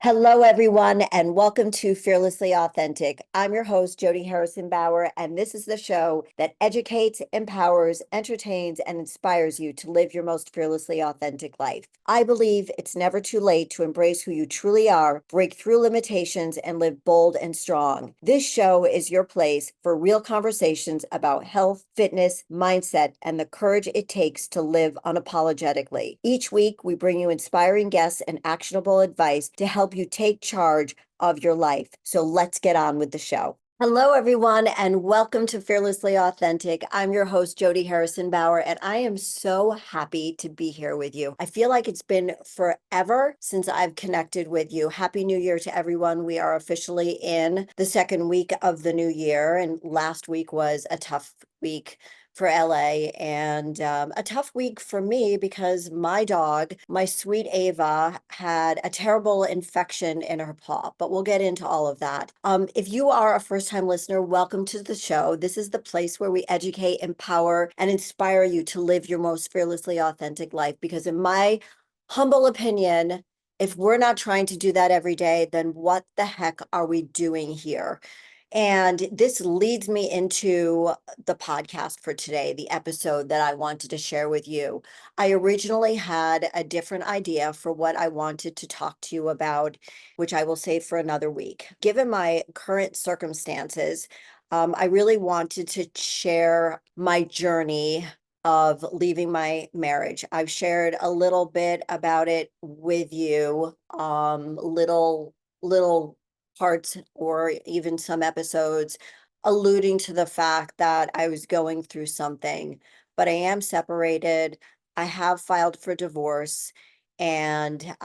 Hello, everyone, and welcome to Fearlessly Authentic. I'm your host, Jody Harrison Bauer, and this is the show that educates, empowers, entertains, and inspires you to live your most fearlessly authentic life. I believe it's never too late to embrace who you truly are, break through limitations, and live bold and strong. This show is your place for real conversations about health, fitness, mindset, and the courage it takes to live unapologetically. Each week, we bring you inspiring guests and actionable advice to help you take charge of your life. So let's get on with the show. Hello, everyone, and welcome to Fearlessly Authentic. I'm your host, Jody Harrison Bauer, and I am so happy to be here with you. I feel like it's been forever since I've connected with you. Happy New Year to everyone. We are officially in the second week of the new year, and last week was a tough week for LA and a tough week for me because my dog, my sweet Ava, had a terrible infection in her paw, but we'll get into all of that. If you are a first-time listener, welcome to the show. This is the place where we educate, empower, and inspire you to live your most fearlessly authentic life, because in my humble opinion, if we're not trying to do that every day, then what the heck are we doing here? And this leads me into the podcast for today, the episode that I wanted to share with you. I originally had a different idea for what I wanted to talk to you about, which I will save for another week. Given my current circumstances, I really wanted to share my journey of leaving my marriage. I've shared a little bit about it with you, little parts or even some episodes alluding to the fact that I was going through something, but I am separated. I have filed for divorce and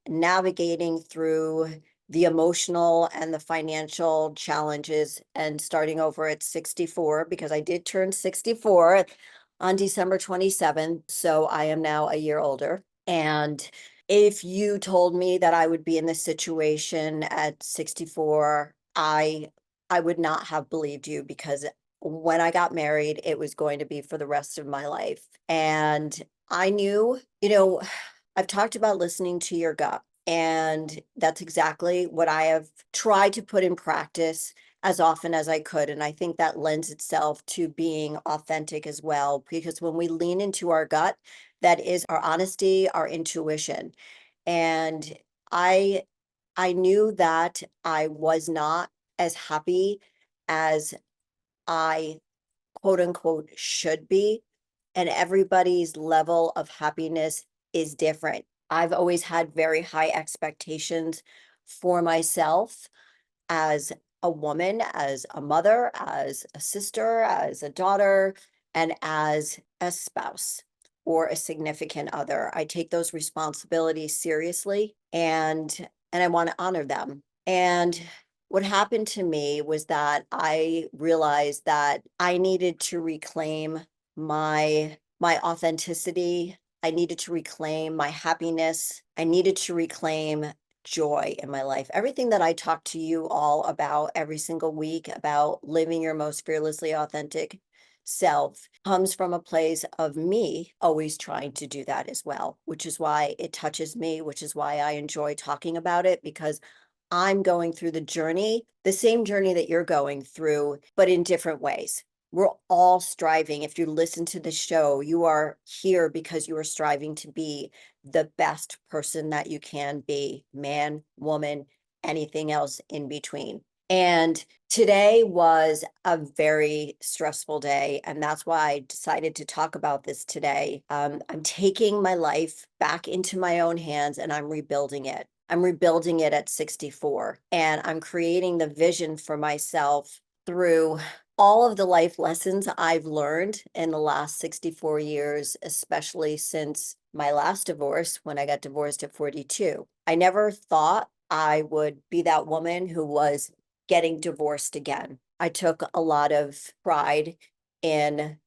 navigating through the emotional and the financial challenges and starting over at 64 because I did turn 64 on December 27th. So I am now a year older. And if you told me that I would be in this situation at 64, I would not have believed you, because when I got married, it was going to be for the rest of my life. And I knew, I've talked about listening to your gut, and that's exactly what I have tried to put in practice as often as I could. And I think that lends itself to being authentic as well, because when we lean into our gut, that is our honesty, our intuition. And I I knew that I was not as happy as I quote unquote should be. And everybody's level of happiness is different. I've always had very high expectations for myself as a woman, as a mother, as a sister, as a daughter, and as a spouse or a significant other. I take those responsibilities seriously, and I want to honor them. And what happened to me was that I realized that I needed to reclaim my authenticity. I needed to reclaim my happiness. I needed to reclaim joy in my life. Everything that I talk to you all about every single week about living your most fearlessly authentic self comes from a place of me always trying to do that as well, which is why it touches me, which is why I enjoy talking about it, because I'm going through the journey, the same journey that you're going through, but in different ways. We're all striving. If you listen to the show, you are here because you are striving to be the best person that you can be, man, woman, anything else in between. And today was a very stressful day, and that's why I decided to talk about this today. I'm taking my life back into my own hands and I'm rebuilding it. I'm rebuilding it at 64, and I'm creating the vision for myself through all of the life lessons I've learned in the last 64 years, especially since my last divorce, when I got divorced at 42. I never thought I would be that woman who was getting divorced again. I took a lot of pride in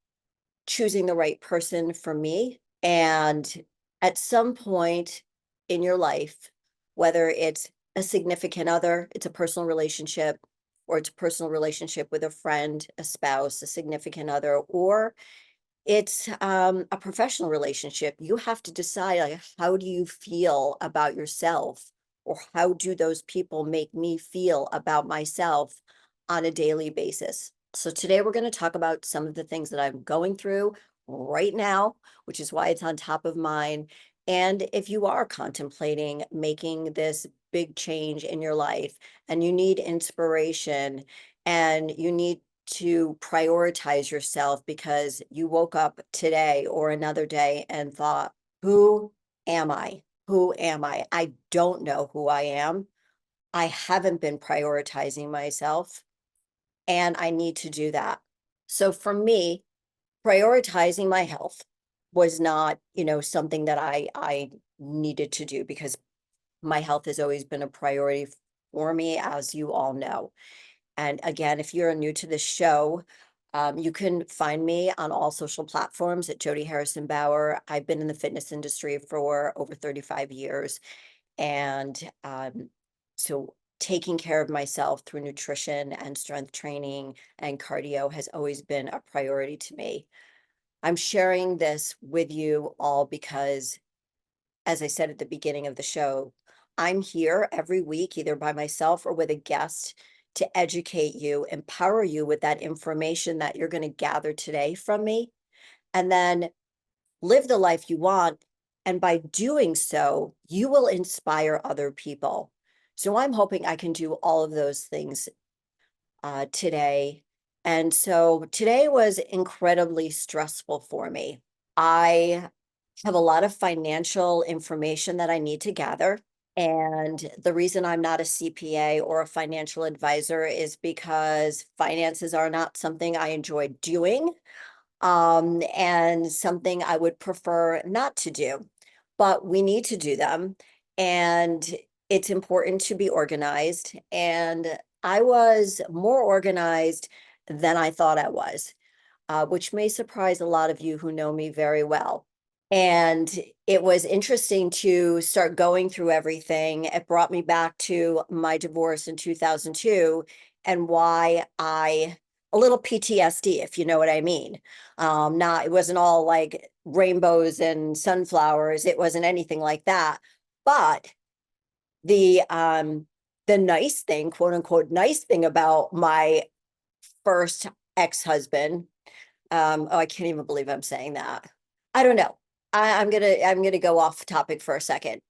choosing the right person for me. And at some point in your life, whether it's a significant other, it's a personal relationship, or it's a personal relationship with a friend, a spouse, a significant other, or it's a professional relationship, you have to decide, like, how do you feel about yourself or how do those people make me feel about myself on a daily basis? So today we're going to talk about some of the things that I'm going through right now, which is why it's on top of mind. And if you are contemplating making this big change in your life and you need inspiration and you need to prioritize yourself because you woke up today or another day and thought, who am I? Who am I? I don't know who I am. I haven't been prioritizing myself, and I need to do that. So for me, prioritizing my health was not, something that I needed to do because my health has always been a priority for me, as you all know. And again, if you're new to this show, you can find me on all social platforms at Jody Harrison Bauer. I've been in the fitness industry for over 35 years. And so taking care of myself through nutrition and strength training and cardio has always been a priority to me. I'm sharing this with you all because, as I said at the beginning of the show, I'm here every week, either by myself or with a guest, to educate you, empower you with that information that you're going to gather today from me, and then live the life you want. And by doing so, you will inspire other people. So I'm hoping I can do all of those things today. And so today was incredibly stressful for me. I have a lot of financial information that I need to gather. And the reason I'm not a CPA or a financial advisor is because finances are not something I enjoy doing, and something I would prefer not to do. But we need to do them, and it's important to be organized. And I was more organized than I thought I was, which may surprise a lot of you who know me very well. And it was interesting to start going through everything. It brought me back to my divorce in 2002 and why a little PTSD, if you know what I mean. Not, it wasn't all like rainbows and sunflowers. It wasn't anything like that. But the nice thing, quote unquote, nice thing about my first ex-husband, oh, I can't even believe I'm saying that. I don't know. I'm gonna go off topic for a second.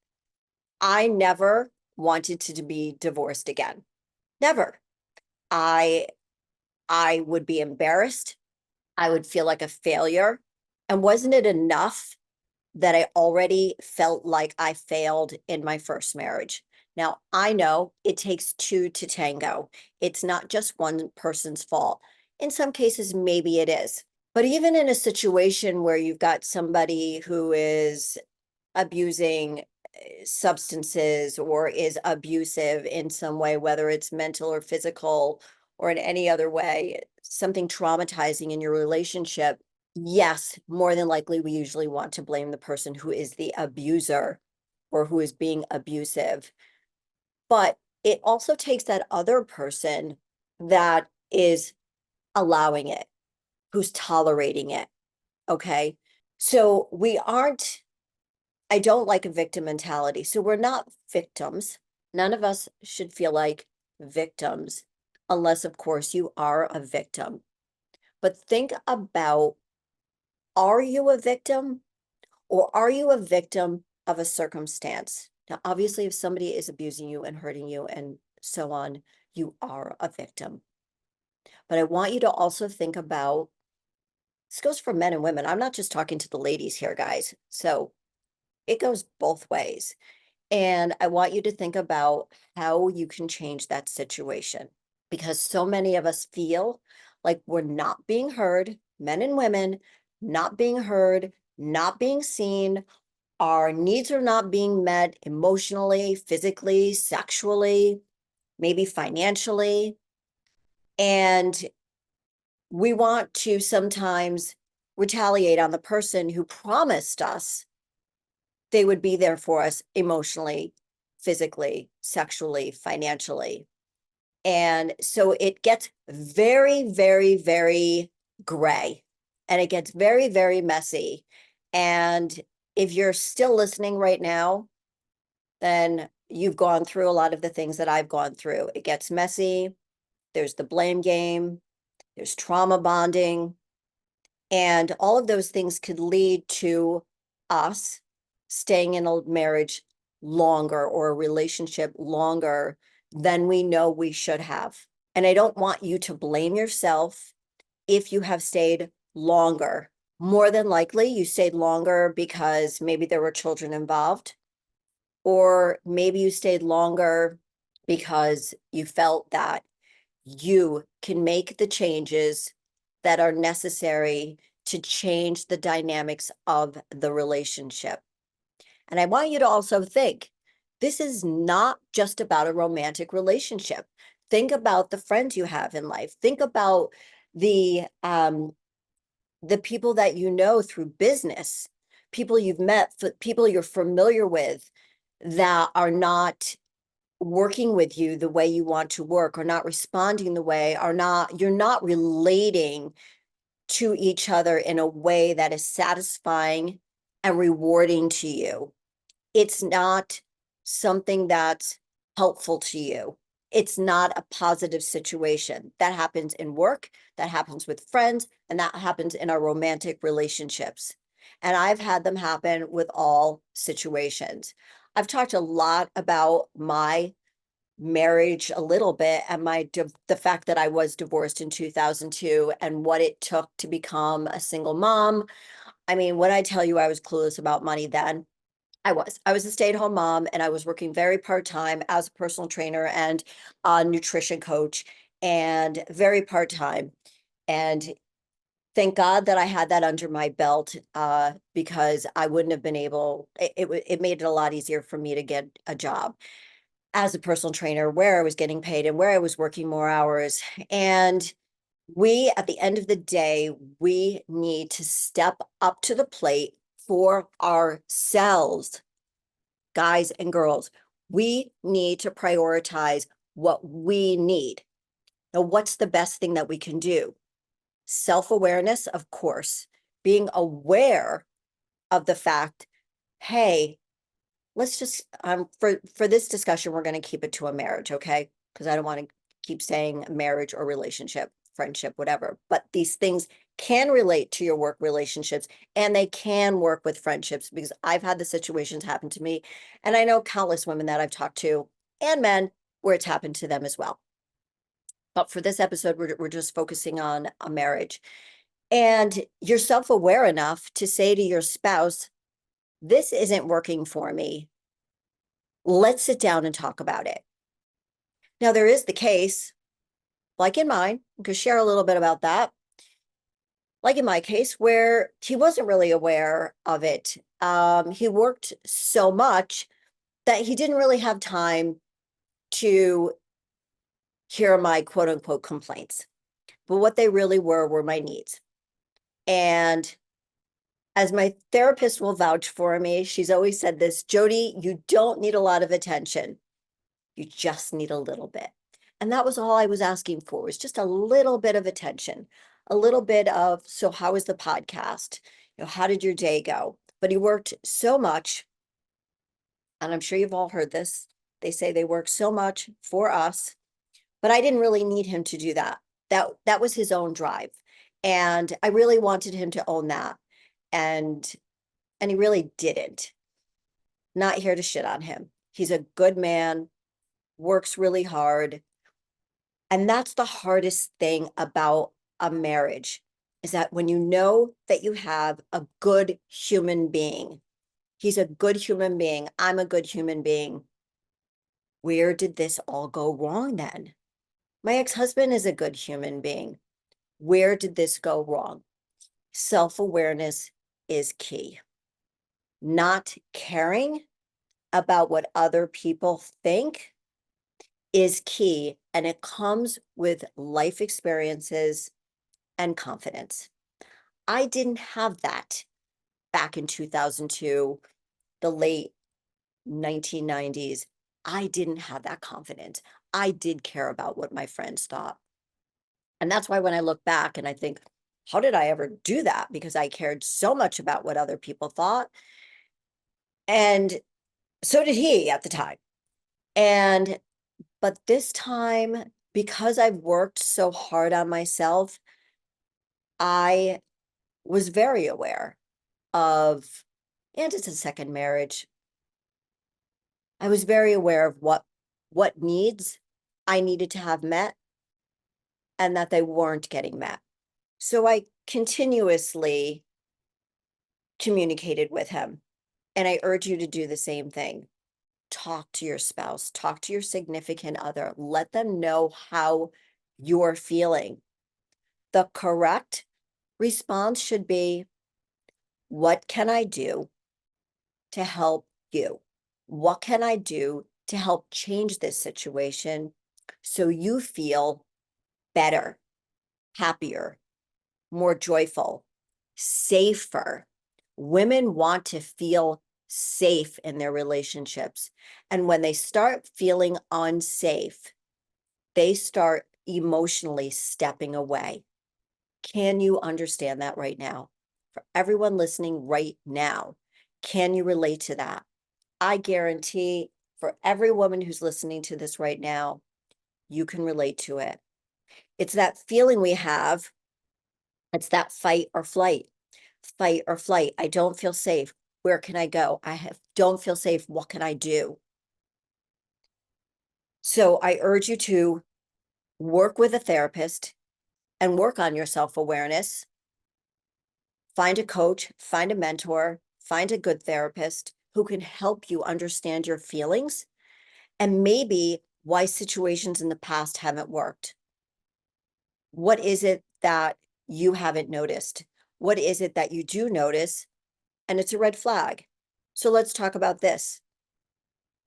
I never wanted to be divorced again. Never. I I would be embarrassed. I would feel like a failure. And wasn't it enough that I already felt like I failed in my first marriage? Now, I know it takes two to tango. It's not just one person's fault. In some cases, maybe it is. But even in a situation where you've got somebody who is abusing substances or is abusive in some way, whether it's mental or physical or in any other way, something traumatizing in your relationship, yes, more than likely, we usually want to blame the person who is the abuser or who is being abusive. But it also takes that other person that is allowing it, who's tolerating it. Okay. So we aren't, I don't like a victim mentality. So we're not victims. None of us should feel like victims, unless, of course, you are a victim. But think about, are you a victim or are you a victim of a circumstance? Now, obviously, if somebody is abusing you and hurting you and so on, you are a victim. But I want you to also think about, this goes for men and women. I'm not just talking to the ladies here, guys. So it goes both ways. And I want you to think about how you can change that situation, because so many of us feel like we're not being heard, men and women, not being heard, not being seen. Our needs are not being met emotionally, physically, sexually, maybe financially. And we want to sometimes retaliate on the person who promised us they would be there for us emotionally, physically, sexually, financially. And so it gets very, very, very gray and it gets very, very messy. And if you're still listening right now, then you've gone through a lot of the things that I've gone through. It gets messy. There's the blame game. There's trauma bonding. And all of those things could lead to us staying in a marriage longer or a relationship longer than we know we should have. And I don't want you to blame yourself if you have stayed longer. More than likely, you stayed longer because maybe there were children involved, or maybe you stayed longer because you felt that you can make the changes that are necessary to change the dynamics of the relationship. And I want you to also think, this is not just about a romantic relationship. Think about the friends you have in life. Think about the people that you know through business, people you've met, people you're familiar with that are not working with you the way you want to work, or not responding the way, are not, you're not relating to each other in a way that is satisfying and rewarding to you. It's not something that's helpful to you. It's not a positive situation. That happens in work, that happens with friends, and that happens in our romantic relationships. And I've had them happen with all situations. I've talked a lot about my marriage a little bit, and the fact that I was divorced in 2002 and what it took to become a single mom. I mean, when I tell you I was clueless about money then, I was a stay-at-home mom, and I was working very part-time as a personal trainer and a nutrition coach, and very part-time. And thank God that I had that under my belt, because I wouldn't have been able, it made it a lot easier for me to get a job as a personal trainer where I was getting paid and where I was working more hours. And we, at the end of the day, we need to step up to the plate for ourselves, guys and girls. We need to prioritize what we need. Now, what's the best thing that we can do? Self-awareness, of course, being aware of the fact, hey, let's just for this discussion, we're going to keep it to a marriage, okay? Because I don't want to keep saying marriage or relationship, friendship, whatever. But these things can relate to your work relationships, and they can work with friendships, because I've had the situations happen to me, and I know countless women that I've talked to, and men, where it's happened to them as well. But for this episode, we're just focusing on a marriage. And you're self-aware enough to say to your spouse, this isn't working for me. Let's sit down and talk about it. Now, there is the case, like in mine, I could share a little bit about that. Like in my case, where he wasn't really aware of it. He worked so much that he didn't really have time to hear my quote unquote complaints. But what they really were my needs. And as my therapist will vouch for me, she's always said this, Jody, you don't need a lot of attention. You just need a little bit. And that was all I was asking for, was just a little bit of attention, a little bit of, so how was the podcast? You know, how did your day go? But he worked so much, and I'm sure you've all heard this. They say they work so much for us, but I didn't really need him to do that. That was his own drive. And I really wanted him to own that. And he really didn't. Not here to shit on him. He's a good man, works really hard. And that's the hardest thing about a marriage, is that when you know that you have a good human being, he's a good human being, I'm a good human being. Where did this all go wrong then? My ex-husband is a good human being. Where did this go wrong? Self-awareness is key. Not caring about what other people think is key, and it comes with life experiences and confidence. I didn't have that back in 2002, the late 1990s. I didn't have that confidence. I did care about what my friends thought. And that's why when I look back and I think, how did I ever do that? Because I cared so much about what other people thought. And so did he at the time. And, but this time, because I've worked so hard on myself, I was very aware of, and it's a second marriage. I was very aware of what needs I needed to have met and that they weren't getting met. So I continuously communicated with him. And I urge you to do the same thing. Talk to your spouse, talk to your significant other, let them know how you're feeling. The correct response should be, what can I do to help you? What can I do to help change this situation so you feel better, happier, more joyful, safer? Women want to feel safe in their relationships. And when they start feeling unsafe, they start emotionally stepping away. Can you understand that right now? For everyone listening right now, can you relate to that? I guarantee for every woman who's listening to this right now, you can relate to it. It's that feeling we have. It's that fight or flight. Fight or flight. I don't feel safe. Where can I go? Don't feel safe. What can I do? So I urge you to work with a therapist and work on your self-awareness. Find a coach, find a mentor, find a good therapist who can help you understand your feelings and maybe why situations in the past haven't worked. What is it that you haven't noticed? What is it that you do notice? And it's a red flag. So let's talk about this.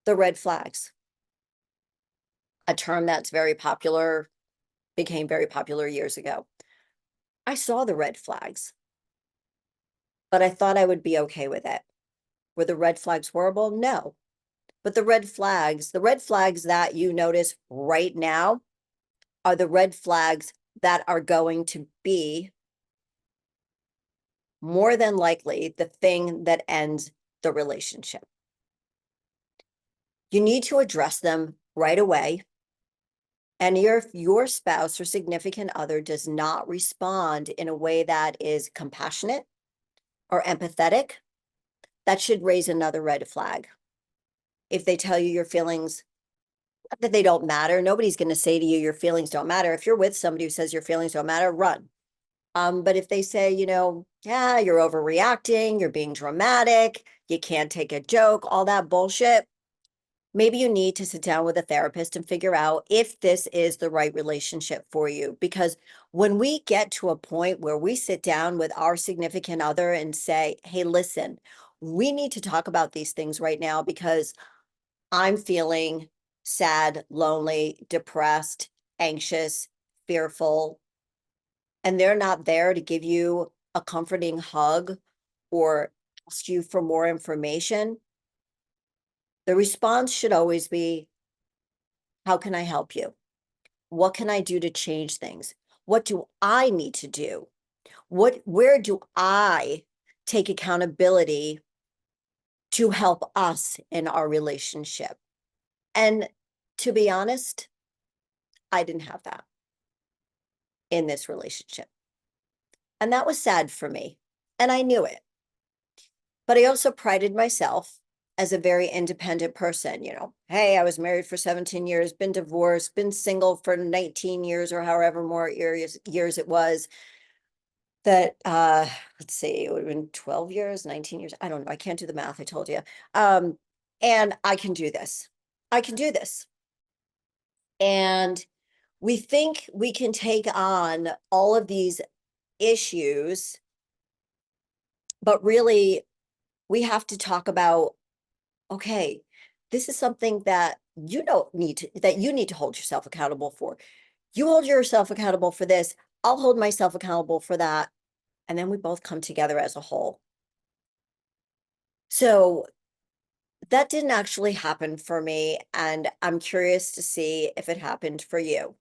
The red flags, a term that's very popular, became very popular years ago. I saw the red flags, but I thought I would be okay with it. Were the red flags horrible? No. But the red flags that you notice right now are the red flags that are going to be more than likely the thing that ends the relationship. You need to address them right away. And if your spouse or significant other does not respond in a way that is compassionate or empathetic, that should raise another red flag. If they tell you your feelings, that they don't matter, nobody's going to say to you, your feelings don't matter. If you're with somebody who says your feelings don't matter, run. But if they say, yeah, you're overreacting, you're being dramatic, you can't take a joke, all that bullshit, maybe you need to sit down with a therapist and figure out if this is the right relationship for you. Because when we get to a point where we sit down with our significant other and say, hey, listen, we need to talk about these things right now because I'm feeling sad, lonely, depressed, anxious, fearful, and they're not there to give you a comforting hug or ask you for more information, the response should always be, how can I help you? What can I do to change things? What do I need to do? Where do I take accountability to help us in our relationship? And to be honest, I didn't have that in this relationship. And that was sad for me. And I knew it. But I also prided myself as a very independent person. Hey, I was married for 17 years, been divorced, been single for 19 years or however more years it was. That let's see, it would have been 12 years, 19 years. I don't know. I can't do the math, I told you. And I can do this. I can do this. And we think we can take on all of these issues, but really we have to talk about, okay, this is something that you need to hold yourself accountable for. You hold yourself accountable for this. I'll hold myself accountable for that. And then we both come together as a whole. So that didn't actually happen for me. And I'm curious to see if it happened for you.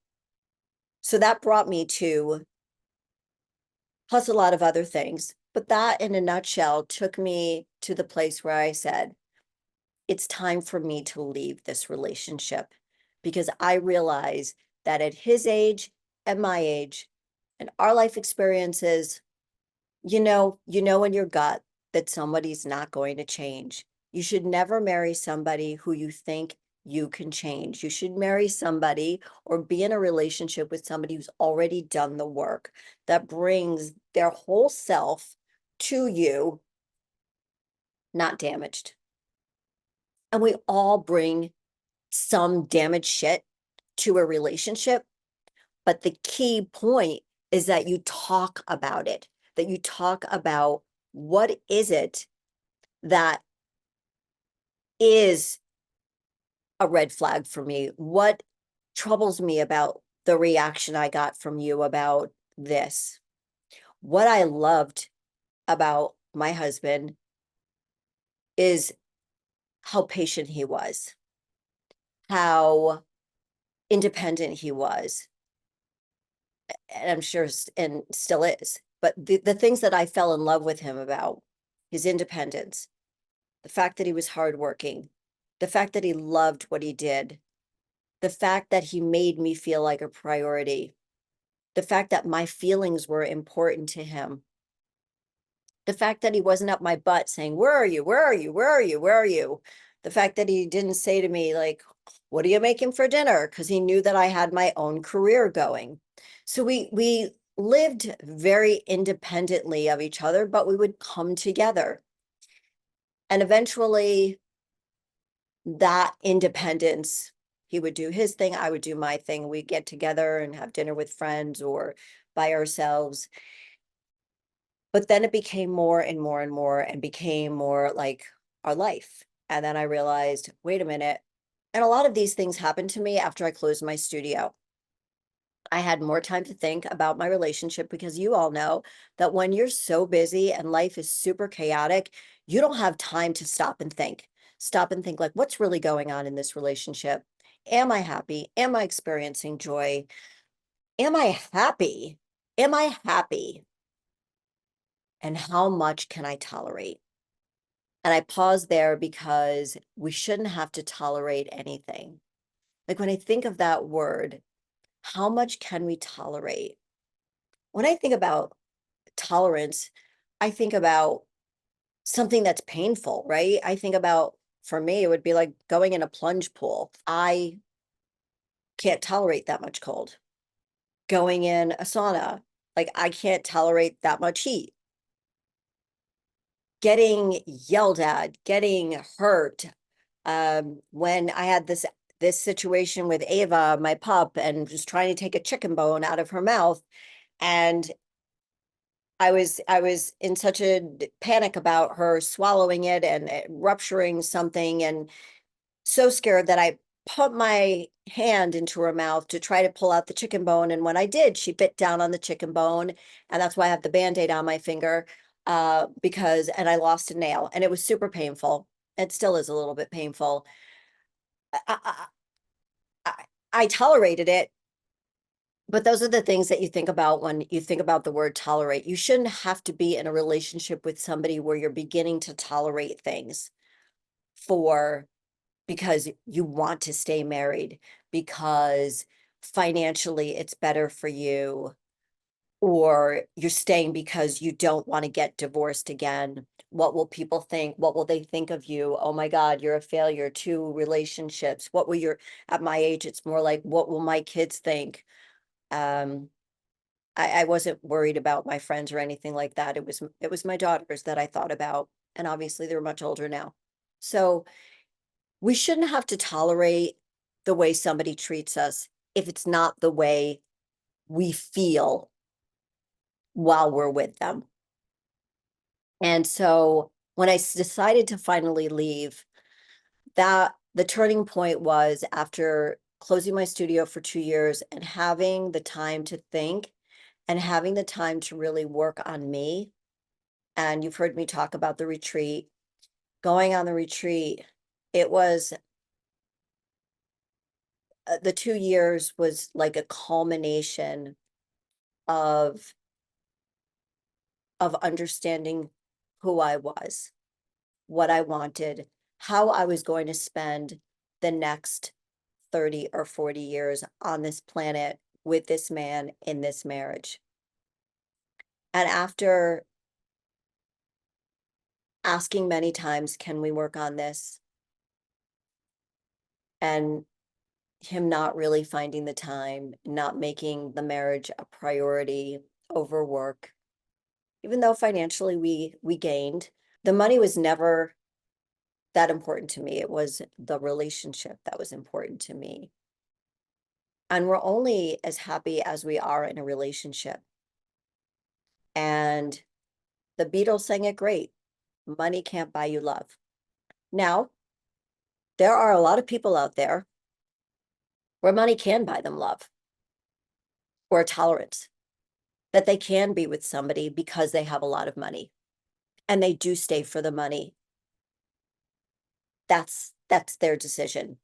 So that brought me to, plus a lot of other things, but that in a nutshell took me to the place where I said, it's time for me to leave this relationship because I realize that at his age and my age and our life experiences, you know in your gut that somebody's not going to change. You should never marry somebody who you think you can change. You should marry somebody or be in a relationship with somebody who's already done the work, that brings their whole self to you, not damaged. And we all bring some damaged shit to a relationship. But the key point is that you talk about it, that you talk about what is it that is a red flag for me? What troubles me about the reaction I got from you about this? What I loved about my husband is how patient he was, how independent he was, and I'm sure and still is. But the things that I fell in love with him about, his independence, the fact that he was hardworking, the fact that he loved what he did, the fact that he made me feel like a priority, the fact that my feelings were important to him, the fact that he wasn't up my butt saying, "Where are you? Where are you? Where are you? Where are you?" The fact that he didn't say to me, like, "What are you making for dinner?" Because he knew that I had my own career going. So we lived very independently of each other, but we would come together. And eventually that independence, he would do his thing, I would do my thing. We'd get together and have dinner with friends or by ourselves. But then it became more and more and more and became more like our life. And then I realized, wait a minute. And a lot of these things happened to me after I closed my studio. I had more time to think about my relationship because you all know that when you're so busy and life is super chaotic, you don't have time to stop and think. Stop and think, like, what's really going on in this relationship? Am I happy? Am I experiencing joy? Am I happy? Am I happy? And how much can I tolerate? And I pause there because we shouldn't have to tolerate anything. Like when I think of that word, how much can we tolerate? When I think about tolerance, I think about something that's painful, right? I think about, for me, it would be like going in a plunge pool. I can't tolerate that much cold. Going in a sauna, like I can't tolerate that much heat. Getting yelled at, getting hurt. When I had this situation with Ava, my pup, and just trying to take a chicken bone out of her mouth, and I was in such a panic about her swallowing it and rupturing something, and so scared that I put my hand into her mouth to try to pull out the chicken bone. And when I did, she bit down on the chicken bone, and that's why I have the Band-Aid on my finger, and I lost a nail, and it was super painful. It still is a little bit painful. I, I, I, I tolerated it. But those are the things that you think about when you think about the word tolerate. You shouldn't have to be in a relationship with somebody where you're beginning to tolerate things for because you want to stay married, because financially it's better for you, or you're staying because you don't want to get divorced again. What will people think? What will they think of you? Oh my God, you're a failure. Two relationships. What will your, at my age, it's more like, what will my kids think? Um, I wasn't worried about my friends or anything like that. It was my daughters that I thought about, and obviously they're much older now. So we shouldn't have to tolerate the way somebody treats us if it's not the way we feel while we're with them. And so when I decided to finally leave, that the turning point was after closing my studio for 2 years and having the time to think and having the time to really work on me. And you've heard me talk about the retreat. Going on the retreat, it was the 2 years was like a culmination of understanding who I was, what I wanted, how I was going to spend the next 30 or 40 years on this planet with this man in this marriage. And after asking many times, can we work on this? And him not really finding the time, not making the marriage a priority over work, even though financially we gained. The money was never that important to me. It was the relationship that was important to me. And we're only as happy as we are in a relationship. And the Beatles sang it great. Money can't buy you love. Now, there are a lot of people out there where money can buy them love or tolerance, that they can be with somebody because they have a lot of money and they do stay for the money. That's their decision.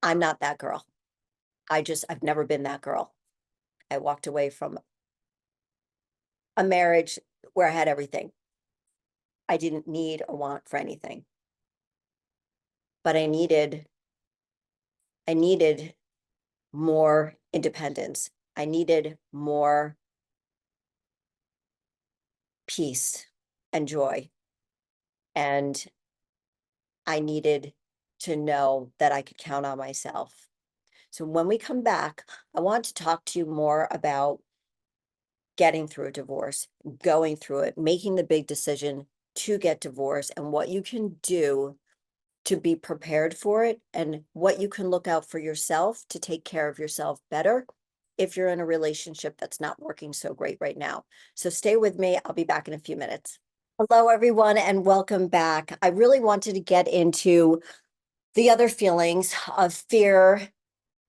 I'm not that girl. I've never been that girl. I walked away from a marriage where I had everything. I didn't need or want for anything. But I needed more independence. I needed more peace and joy. And I needed to know that I could count on myself. So when we come back, I want to talk to you more about getting through a divorce, going through it, making the big decision to get divorced, and what you can do to be prepared for it, and what you can look out for yourself to take care of yourself better if you're in a relationship that's not working so great right now. So stay with me. I'll be back in a few minutes. Hello, everyone, and welcome back. I really wanted to get into the other feelings of fear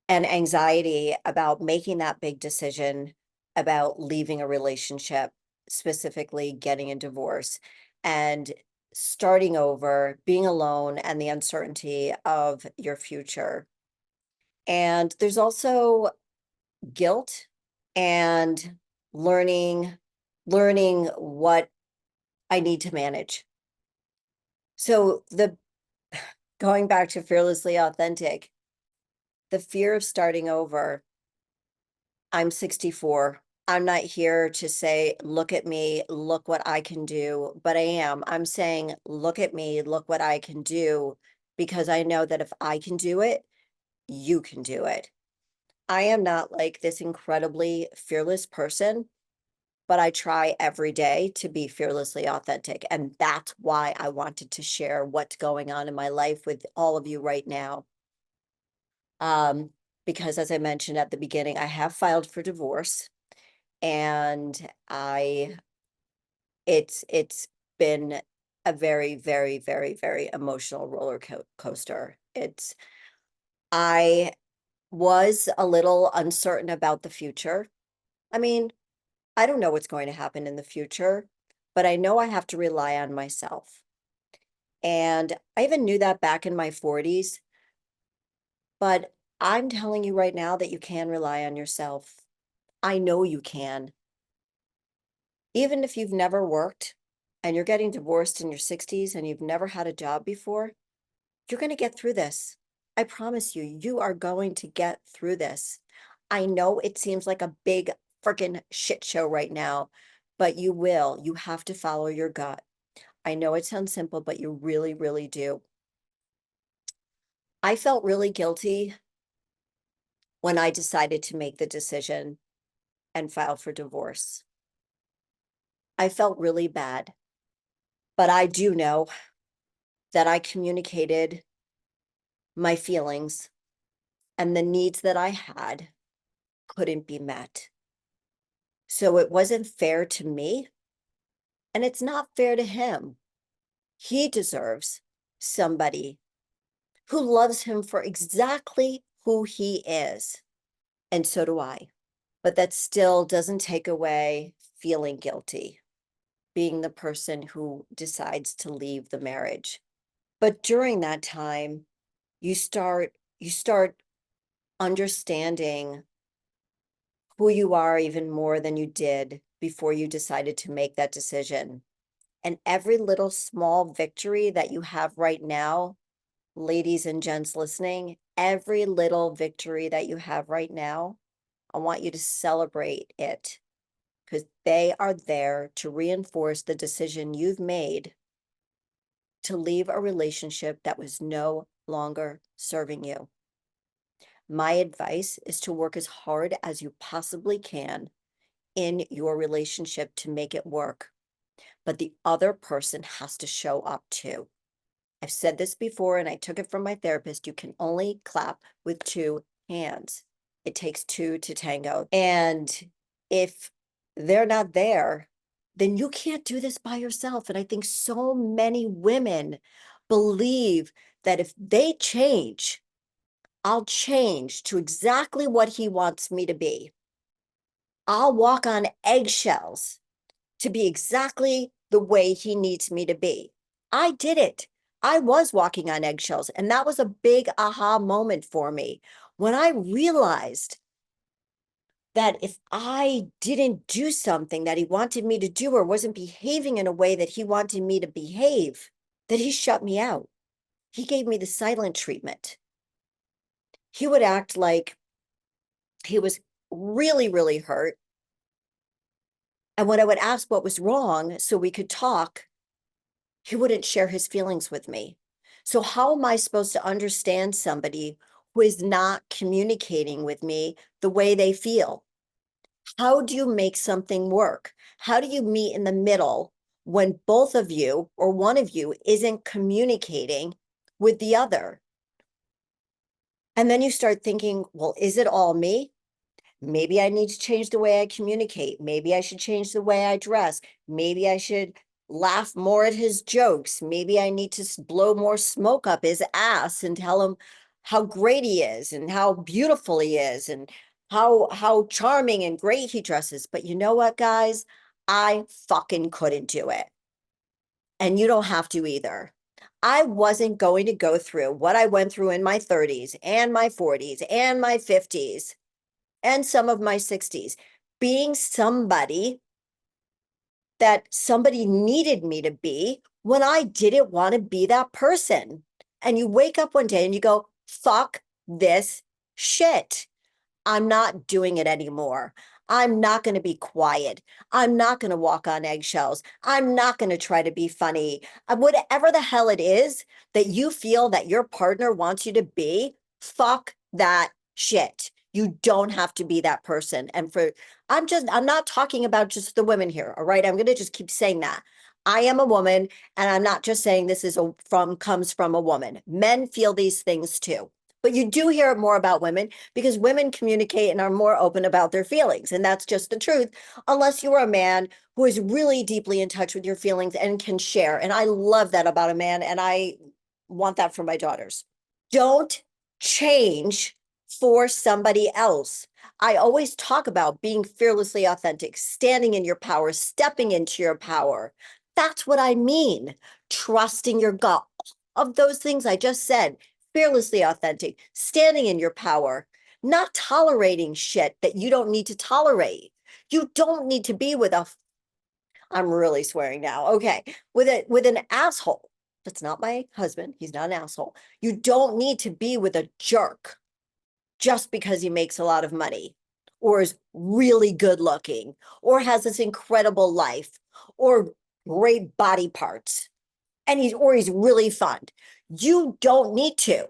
and anxiety about making that big decision about leaving a relationship, specifically getting a divorce and starting over, being alone, and the uncertainty of your future. And there's also guilt and learning what I need to manage. So the going back to fearlessly authentic, the fear of starting over. I'm 64. I'm not here to say, look at me, look what I can do, but I am. I'm saying, look at me, look what I can do, because I know that if I can do it, you can do it. I am not like this incredibly fearless person, but I try every day to be fearlessly authentic. And that's why I wanted to share what's going on in my life with all of you right now. Um, because as I mentioned at the beginning, I have filed for divorce, and it's been a very, very, very, very emotional roller coaster. I was a little uncertain about the future. I mean, I don't know what's going to happen in the future, but I know I have to rely on myself. And I even knew that back in my 40s, but I'm telling you right now that you can rely on yourself. I know you can. Even if you've never worked and you're getting divorced in your 60s and you've never had a job before, you're going to get through this. I promise you, you are going to get through this. I know it seems like a big freaking shit show right now, but you will. You have to follow your gut. I know it sounds simple, but you really, really do. I felt really guilty when I decided to make the decision and file for divorce. I felt really bad, but I do know that I communicated my feelings and the needs that I had couldn't be met. So it wasn't fair to me, and it's not fair to him. He deserves somebody who loves him for exactly who he is, and so do I. But that still doesn't take away feeling guilty, being the person who decides to leave the marriage. But during that time, you start understanding who you are even more than you did before you decided to make that decision. And every little small victory that you have right now Ladies and gents listening, every little victory that you have right now, I want you to celebrate it because they are there to reinforce the decision you've made to leave a relationship that was no longer serving you. My advice is to work as hard as you possibly can in your relationship to make it work, but the other person has to show up too. I've said this before and I took it from my therapist. You can only clap with two hands. It takes two to tango. And if they're not there, then you can't do this by yourself. And I think so many women believe that if they change, I'll change to exactly what he wants me to be. I'll walk on eggshells to be exactly the way he needs me to be. I did it. I was walking on eggshells, and that was a big aha moment for me when I realized that if I didn't do something that he wanted me to do or wasn't behaving in a way that he wanted me to behave, that he shut me out. He gave me the silent treatment. He would act like he was really, really hurt. And when I would ask what was wrong so we could talk, he wouldn't share his feelings with me. So how am I supposed to understand somebody who is not communicating with me the way they feel? How do you make something work? How do you meet in the middle when both of you or one of you isn't communicating with the other? And then you start thinking, well, is it all me? Maybe I need to change the way I communicate. Maybe I should change the way I dress. Maybe I should laugh more at his jokes. Maybe I need to blow more smoke up his ass and tell him how great he is and how beautiful he is and how charming and great he dresses. But you know what, guys? I fucking couldn't do it. And you don't have to either. I wasn't going to go through what I went through in my 30s and my 40s and my 50s and some of my 60s, being somebody that somebody needed me to be when I didn't want to be that person. And you wake up one day and you go, fuck this shit. I'm not doing it anymore. I'm not going to be quiet. I'm not going to walk on eggshells. I'm not going to try to be funny. Whatever the hell it is that you feel that your partner wants you to be, fuck that shit. You don't have to be that person. And I'm not talking about just the women here. All right. I'm going to just keep saying that. I am a woman, and I'm not just saying this is comes from a woman. Men feel these things too. But you do hear more about women because women communicate and are more open about their feelings. And that's just the truth, unless you are a man who is really deeply in touch with your feelings and can share. And I love that about a man. And I want that for my daughters. Don't change for somebody else. I always talk about being fearlessly authentic, standing in your power, stepping into your power. That's what I mean. Trusting your gut. Of those things I just said, fearlessly authentic, standing in your power, not tolerating shit that you don't need to tolerate. You don't need to be with I'm really swearing now. Okay. With an asshole. That's not my husband. He's not an asshole. You don't need to be with a jerk just because he makes a lot of money or is really good looking or has this incredible life or great body parts and he's really fun. You don't need to.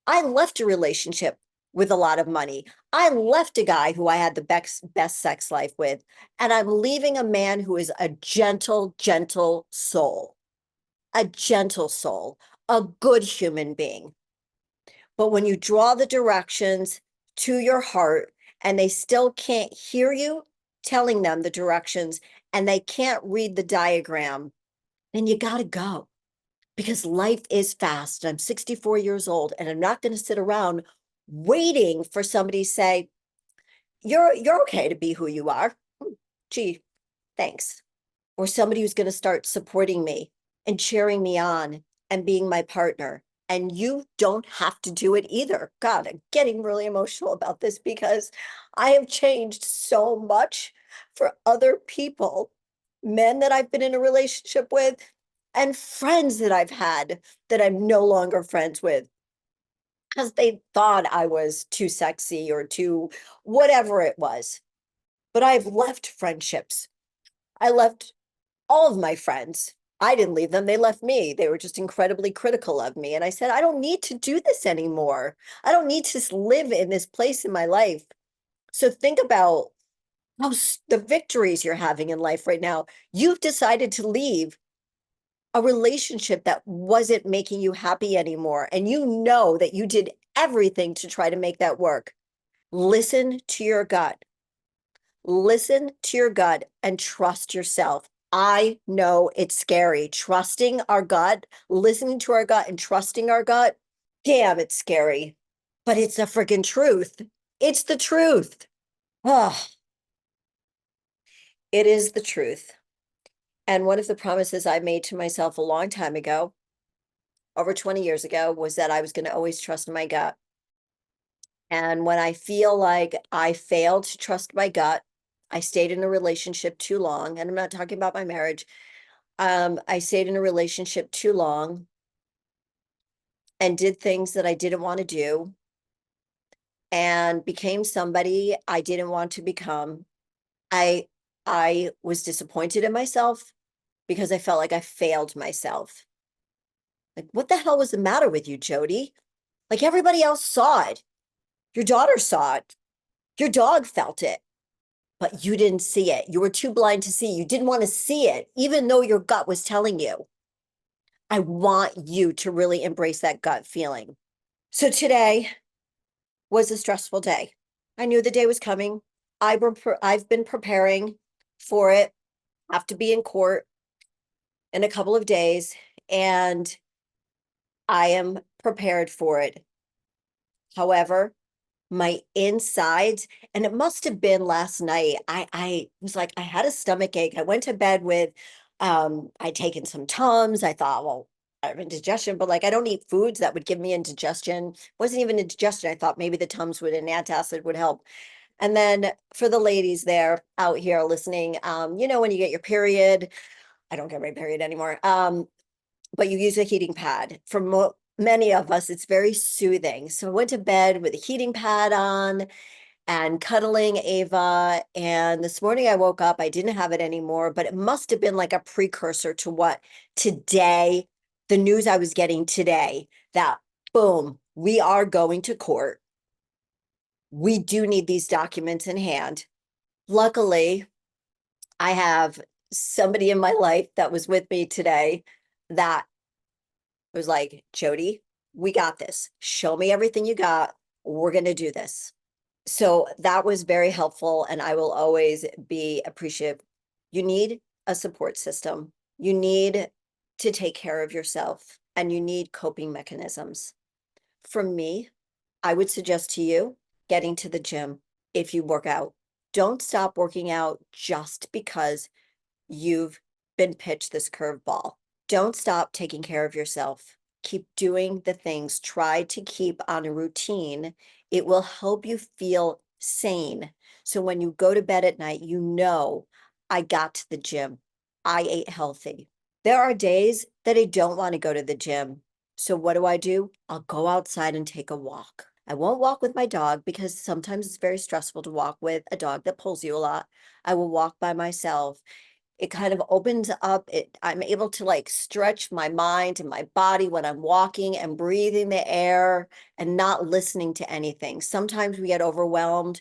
I left a relationship with a lot of money. I left a guy who I had the best sex life with, and I'm leaving a man who is a gentle, gentle soul, a good human being. But when you draw the directions to your heart and they still can't hear you telling them the directions and they can't read the diagram, then you got to go because life is fast. I'm 64 years old and I'm not going to sit around waiting for somebody to say, you're okay to be who you are. Gee, thanks. Or somebody who's going to start supporting me and cheering me on and being my partner. And you don't have to do it either. God, I'm getting really emotional about this because I have changed so much for other people, men that I've been in a relationship with, and friends that I've had that I'm no longer friends with because they thought I was too sexy or too whatever it was. But I've left friendships. I left all of my friends. I didn't leave them, they left me. They were just incredibly critical of me. And I said, I don't need to do this anymore. I don't need to live in this place in my life. So think about the victories you're having in life right now. You've decided to leave a relationship that wasn't making you happy anymore. And you know that you did everything to try to make that work. Listen to your gut. Listen to your gut and trust yourself. I know it's scary. Trusting our gut, listening to our gut and trusting our gut, damn, it's scary. But it's the freaking truth. It's the truth. Oh, it is the truth. And one of the promises I made to myself a long time ago, over 20 years ago, was that I was going to always trust my gut. And when I feel like I failed to trust my gut, I stayed in a relationship too long, and I'm not talking about my marriage. I stayed in a relationship too long and did things that I didn't want to do and became somebody I didn't want to become. I I was disappointed in myself because I felt like I failed myself. Like, what the hell was the matter with you, Jody? Like everybody else saw it. Your daughter saw it. Your dog felt it, but you didn't see it. You were too blind to see. You didn't want to see it, even though your gut was telling you. I want you to really embrace that gut feeling. So today was a stressful day. I knew the day was coming. I've been preparing for it. I have to be in court in a couple of days, and I am prepared for it. However, my insides, and it must have been last night. I was like, I had a stomach ache. I went to bed with I'd taken some Tums. I thought, well, I have indigestion, but like I don't eat foods that would give me indigestion. Wasn't even indigestion. I thought maybe the Tums with an antacid would help. And then for the ladies there out here listening, when you get your period, I don't get my period anymore. But you use a heating pad. For many of us, it's very soothing. So I went to bed with a heating pad on and cuddling Ava. And this morning I woke up, I didn't have it anymore, but it must have been like a precursor to what today, the news I was getting today, that boom, we are going to court. We do need these documents in hand. Luckily, I have somebody in my life that was with me today that was like, Jody, we got this. Show me everything you got. We're going to do this. So that was very helpful, and I will always be appreciative. You need a support system. You need to take care of yourself, and you need coping mechanisms. For me, I would suggest to you getting to the gym if you work out. Don't stop working out just because you've been pitched this curveball. Don't stop taking care of yourself. Keep doing the things. Try to keep on a routine. It will help you feel sane. So when you go to bed at night, you know, I got to the gym. I ate healthy. There are days that I don't want to go to the gym. So what do? I'll go outside and take a walk. I won't walk with my dog because sometimes it's very stressful to walk with a dog that pulls you a lot. I will walk by myself. It kind of opens up it. I'm able to like stretch my mind and my body when I'm walking and breathing the air and not listening to anything. Sometimes we get overwhelmed.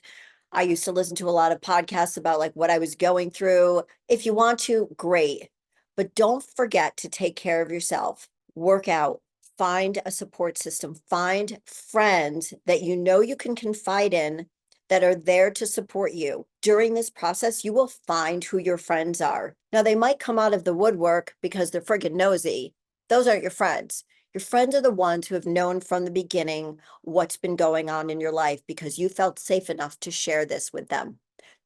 I used to listen to a lot of podcasts about like what I was going through. If you want to, great. But don't forget to take care of yourself. Work out, find a support system, find friends that you know you can confide in that are there to support you. During this process, you will find who your friends are. Now, they might come out of the woodwork because they're friggin' nosy. Those aren't your friends. Your friends are the ones who have known from the beginning what's been going on in your life because you felt safe enough to share this with them.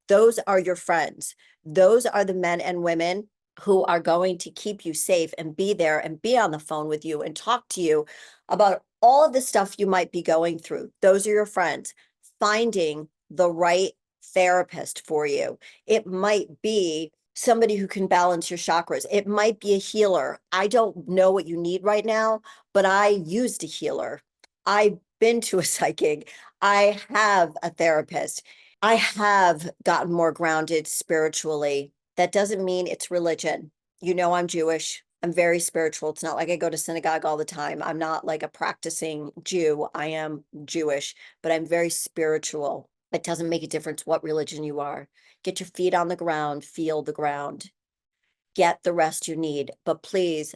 Those are your friends. Those are the men and women who are going to keep you safe and be there and be on the phone with you and talk to you about all of the stuff you might be going through. Those are your friends. Finding the right therapist for you. It might be somebody who can balance your chakras. It might be a healer. I don't know what you need right now, but I used a healer. I've been to a psychic. I have a therapist. I have gotten more grounded spiritually. That doesn't mean it's religion. You know, I'm Jewish. I'm very spiritual. It's not like I go to synagogue all the time. I'm not like a practicing Jew. I am Jewish, but I'm very spiritual. It doesn't make a difference what religion you are. Get your feet on the ground, feel the ground, get the rest you need. But please,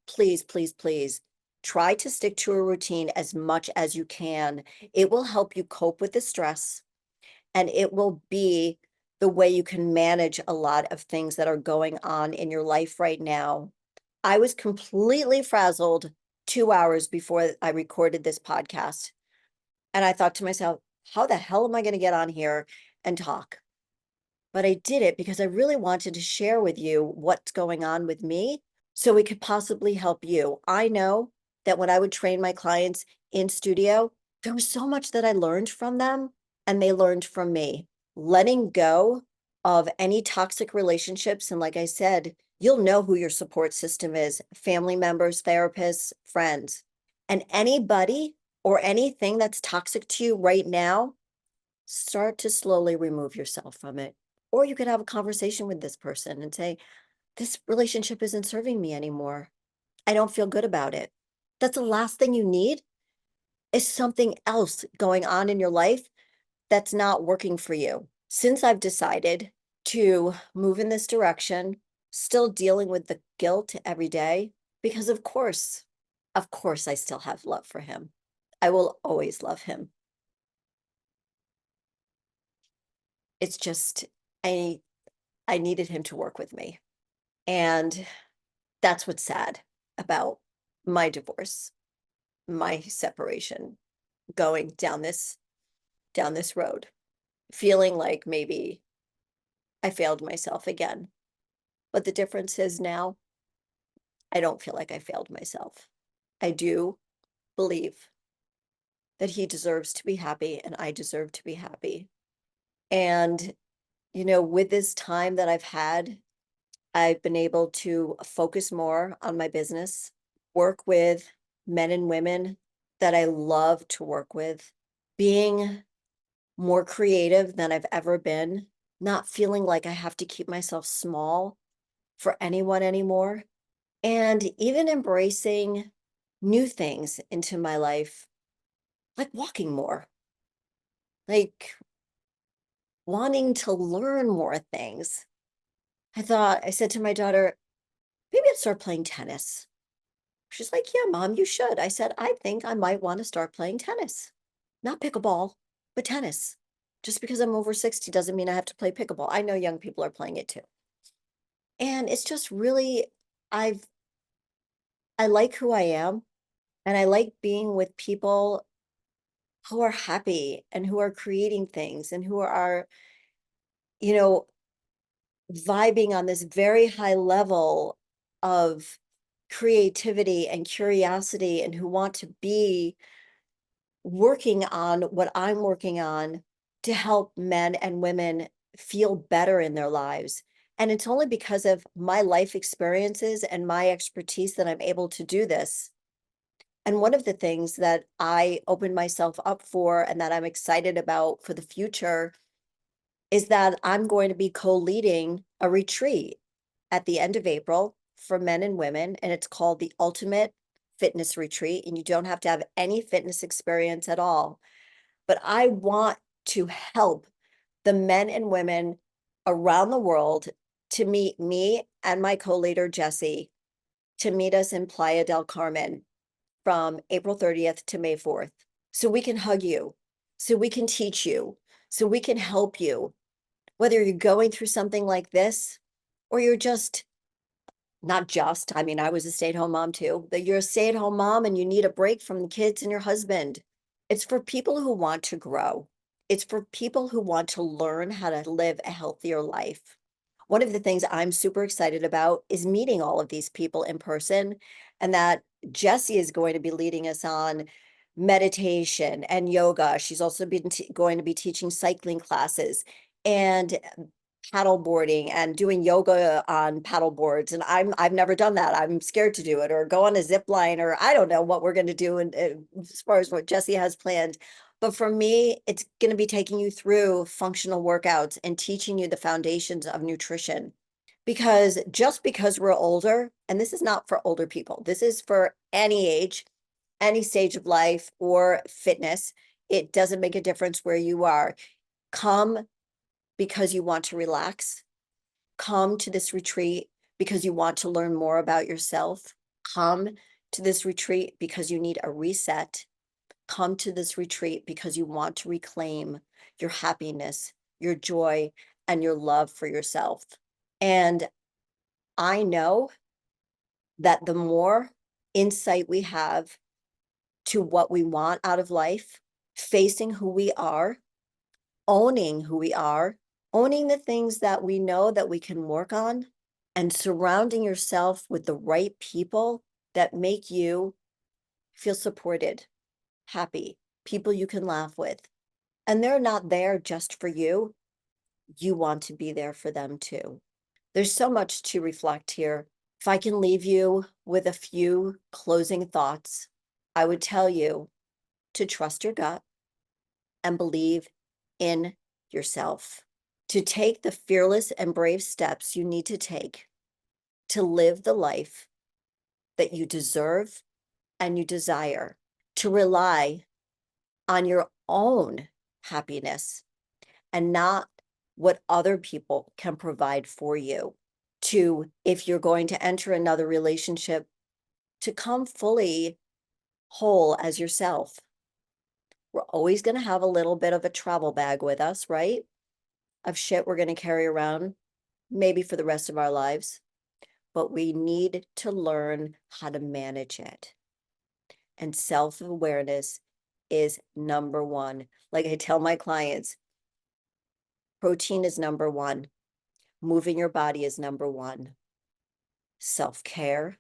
please, please, please try to stick to a routine as much as you can. It will help you cope with the stress, and it will be the way you can manage a lot of things that are going on in your life right now. I was completely frazzled 2 hours before I recorded this podcast. And I thought to myself, how the hell am I going to get on here and talk? But I did it because I really wanted to share with you what's going on with me so it could possibly help you. I know that when I would train my clients in studio, there was so much that I learned from them and they learned from me. Letting go of any toxic relationships. And like I said, you'll know who your support system is: family members, therapists, friends, and anybody or anything that's toxic to you right now. Start to slowly remove yourself from it. Or you could have a conversation with this person and say, this relationship isn't serving me anymore. I don't feel good about it. That's the last thing you need, is something else going on in your life that's not working for you. Since I've decided to move in this direction, still dealing with the guilt every day, because of course, I still have love for him. I will always love him. It's just, I I needed him to work with me. And that's what's sad about my divorce, my separation, going down this road, feeling like maybe I failed myself again. But the difference is now I don't feel like I failed myself. I do believe that he deserves to be happy and I deserve to be happy. And, with this time that I've had, I've been able to focus more on my business, work with men and women that I love to work with, being more creative than I've ever been, not feeling like I have to keep myself small for anyone anymore, and even embracing new things into my life, like walking more, like wanting to learn more things. I said to my daughter, maybe I'll start playing tennis. She's like, yeah, mom, you should. I said, I think I might want to start playing tennis. Not pickleball, but tennis. Just because I'm over 60 doesn't mean I have to play pickleball. I know young people are playing it too. And it's just really, I've, I like who I am, and I like being with people who are happy and who are creating things and who are, you know, vibing on this very high level of creativity and curiosity, and who want to be working on what I'm working on to help men and women feel better in their lives. And it's only because of my life experiences and my expertise that I'm able to do this. And one of the things that I opened myself up for and that I'm excited about for the future is that I'm going to be co-leading a retreat at the end of April for men and women, and it's called the Ultimate Fitness Retreat, and you don't have to have any fitness experience at all. But I want to help the men and women around the world to meet me and my co-leader, Jesse, to meet us in Playa del Carmen from April 30th to May 4th. So we can hug you, so we can teach you, so we can help you, whether you're going through something like this or you're just not just, I mean, I was a stay-at-home mom too, but you're a stay-at-home mom and you need a break from the kids and your husband. It's for people who want to grow. It's for people who want to learn how to live a healthier life. One of the things I'm super excited about is meeting all of these people in person, and that Jessie is going to be leading us on meditation and yoga. She's also been going to be teaching cycling classes. And paddle boarding and doing yoga on paddle boards, and I've never done that. I'm scared to do it, or go on a zip line, or I don't know what we're gonna do, and as far as what Jesse has planned. But for me, it's gonna be taking you through functional workouts and teaching you the foundations of nutrition. Because just because we're older, and this is not for older people, this is for any age, any stage of life or fitness, it doesn't make a difference where you are. Come because you want to relax. Come to this retreat because you want to learn more about yourself. Come to this retreat because you need a reset. Come to this retreat because you want to reclaim your happiness, your joy, and your love for yourself. And I know that the more insight we have to what we want out of life, facing who we are, owning who we are, owning the things that we know that we can work on, and surrounding yourself with the right people that make you feel supported, happy, people you can laugh with. And they're not there just for you. You want to be there for them too. There's so much to reflect here. If I can leave you with a few closing thoughts, I would tell you to trust your gut and believe in yourself, to take the fearless and brave steps you need to take to live the life that you deserve and you desire, to rely on your own happiness and not what other people can provide for you. To, if you're going to enter another relationship, to come fully whole as yourself. We're always going to have a little bit of a travel bag with us, right? Of shit we're going to carry around, maybe for the rest of our lives. But we need to learn how to manage it. And self-awareness is number one. Like I tell my clients, protein is number one. Moving your body is number one. Self-care,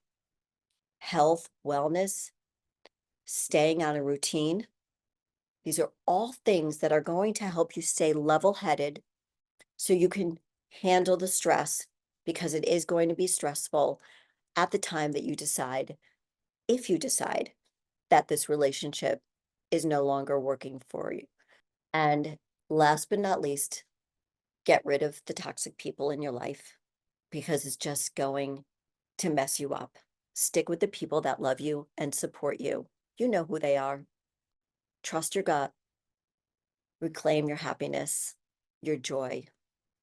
health, wellness, staying on a routine. These are all things that are going to help you stay level-headed so you can handle the stress, because it is going to be stressful at the time that you decide, if you decide that this relationship is no longer working for you. And last but not least, get rid of the toxic people in your life, because it's just going to mess you up. Stick with the people that love you and support you. You know who they are. Trust your gut. Reclaim your happiness, your joy,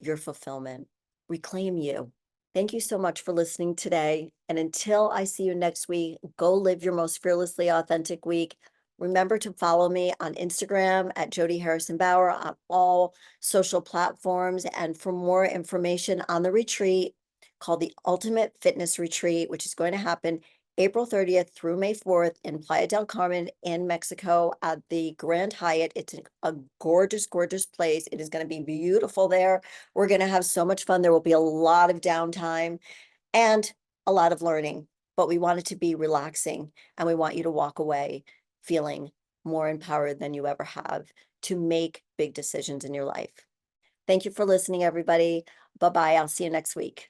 your fulfillment. Reclaim you. Thank you so much for listening today. And until I see you next week, go live your most fearlessly authentic week. Remember to follow me on Instagram at Jody Harrison Bauer, on all social platforms. And for more information on the retreat called the Ultimate Fitness Retreat, which is going to happen April 30th through May 4th in Playa del Carmen in Mexico at the Grand Hyatt. It's a gorgeous, gorgeous place. It is going to be beautiful there. We're going to have so much fun. There will be a lot of downtime and a lot of learning, but we want it to be relaxing, and we want you to walk away feeling more empowered than you ever have to make big decisions in your life. Thank you for listening, everybody. Bye-bye. I'll see you next week.